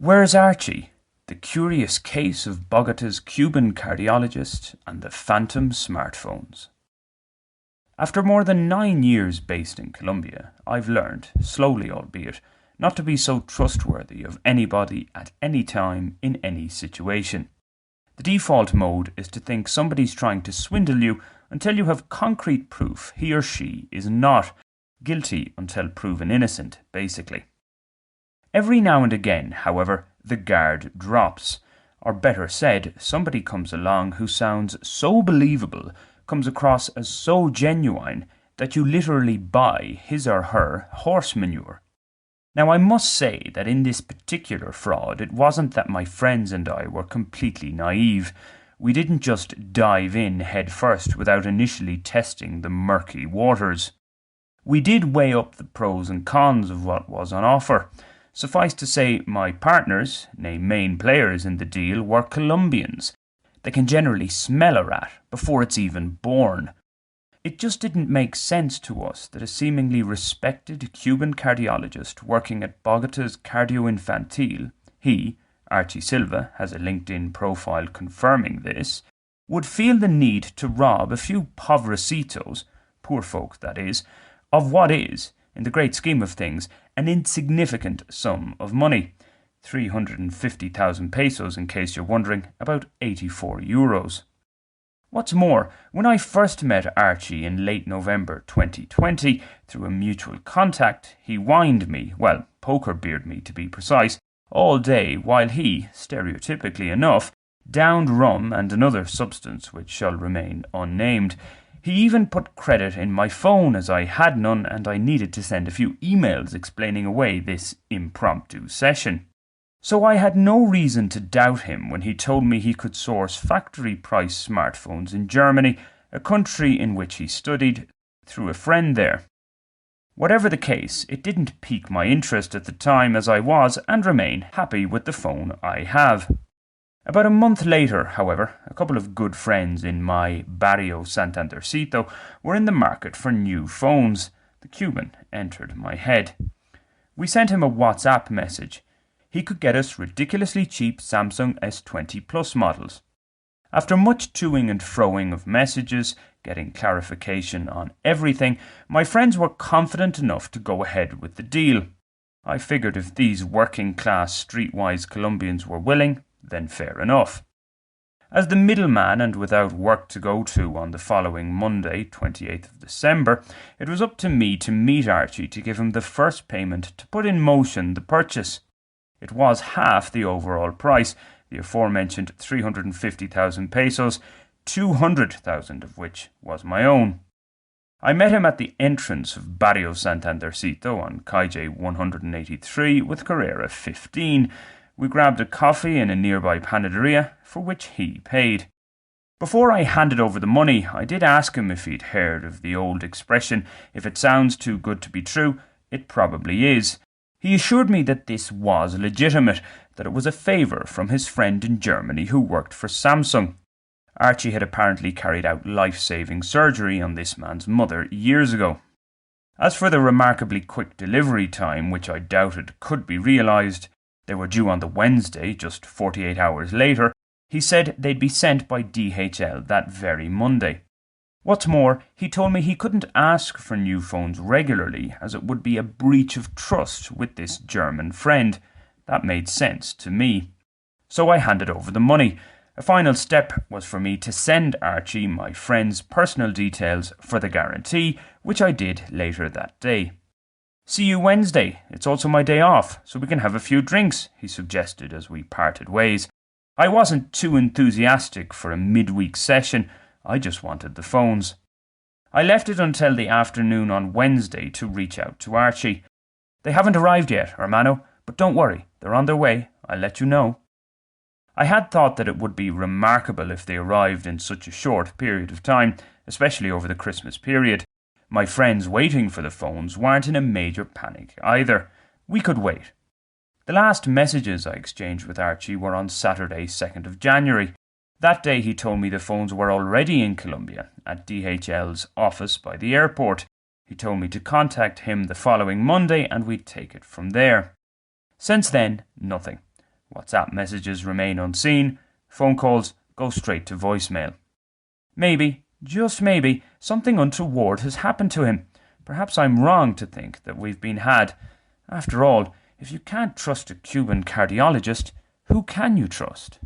Where's Archie? The curious case of Bogotá's Cuban cardiologist and the phantom smartphones. After more than 9 years based in Colombia, I've learned, slowly albeit, not to be so trustworthy of anybody at any time in any situation. The default mode is to think somebody's trying to swindle you until you have concrete proof he or she is not guilty until proven innocent, basically. Every now and again, however, the guard drops. Or better said, somebody comes along who sounds so believable, comes across as so genuine, that you literally buy his or her horse manure. Now I must say that in this particular fraud, it wasn't that my friends and I were completely naive. We didn't just dive in head first without initially testing the murky waters. We did weigh up the pros and cons of what was on offer. Suffice to say, my partners, nay main players in the deal, were Colombians. They can generally smell a rat before it's even born. It just didn't make sense to us that a seemingly respected Cuban cardiologist working at Bogotá's Cardio Infantil, he, Archie Silva, has a LinkedIn profile confirming this, would feel the need to rob a few pobrecitos, poor folk that is, of what is, in the great scheme of things, an insignificant sum of money. 350,000 pesos, in case you're wondering, about 84 euros. What's more, when I first met Archie in late November 2020 through a mutual contact, he wined me, well, poker-bearded me to be precise, all day while he, stereotypically enough, downed rum and another substance which shall remain unnamed. He even put credit in my phone as I had none and I needed to send a few emails explaining away this impromptu session. So I had no reason to doubt him when he told me he could source factory-price smartphones in Germany, a country in which he studied, through a friend there. Whatever the case, it didn't pique my interest at the time as I was and remain happy with the phone I have. About a month later, however, a couple of good friends in my Barrio Santandercito were in the market for new phones. The Cuban entered my head. We sent him a WhatsApp message. He could get us ridiculously cheap Samsung S20 Plus models. After much toing and froing of messages, getting clarification on everything, my friends were confident enough to go ahead with the deal. I figured if these working-class, streetwise Colombians were willing, then fair enough. As the middleman and without work to go to on the following Monday, 28th of December, it was up to me to meet Archie to give him the first payment to put in motion the purchase. It was half the overall price, the aforementioned 350,000 pesos, 200,000 of which was my own. I met him at the entrance of Barrio Santandercito on Calle 183 with Carrera 15. We grabbed a coffee in a nearby panaderia, for which he paid. Before I handed over the money, I did ask him if he'd heard of the old expression, if it sounds too good to be true, it probably is. He assured me that this was legitimate, that it was a favour from his friend in Germany who worked for Samsung. Archie had apparently carried out life-saving surgery on this man's mother years ago. As for the remarkably quick delivery time, which I doubted could be realised, they were due on the Wednesday, just 48 hours later. He said they'd be sent by DHL that very Monday. What's more, he told me he couldn't ask for new phones regularly as it would be a breach of trust with this German friend. That made sense to me. So I handed over the money. A final step was for me to send Archie my friend's personal details for the guarantee, which I did later that day. "See you Wednesday. It's also my day off, so we can have a few drinks," he suggested as we parted ways. I wasn't too enthusiastic for a midweek session. I just wanted the phones. I left it until the afternoon on Wednesday to reach out to Archie. "They haven't arrived yet, hermano, but don't worry, they're on their way. I'll let you know." I had thought that it would be remarkable if they arrived in such a short period of time, especially over the Christmas period. My friends waiting for the phones weren't in a major panic either. We could wait. The last messages I exchanged with Archie were on Saturday, 2nd of January. That day he told me the phones were already in Colombia, at DHL's office by the airport. He told me to contact him the following Monday and we'd take it from there. Since then, nothing. WhatsApp messages remain unseen. Phone calls go straight to voicemail. Maybe, just maybe, something untoward has happened to him. Perhaps I'm wrong to think that we've been had. After all, if you can't trust a Cuban cardiologist, who can you trust?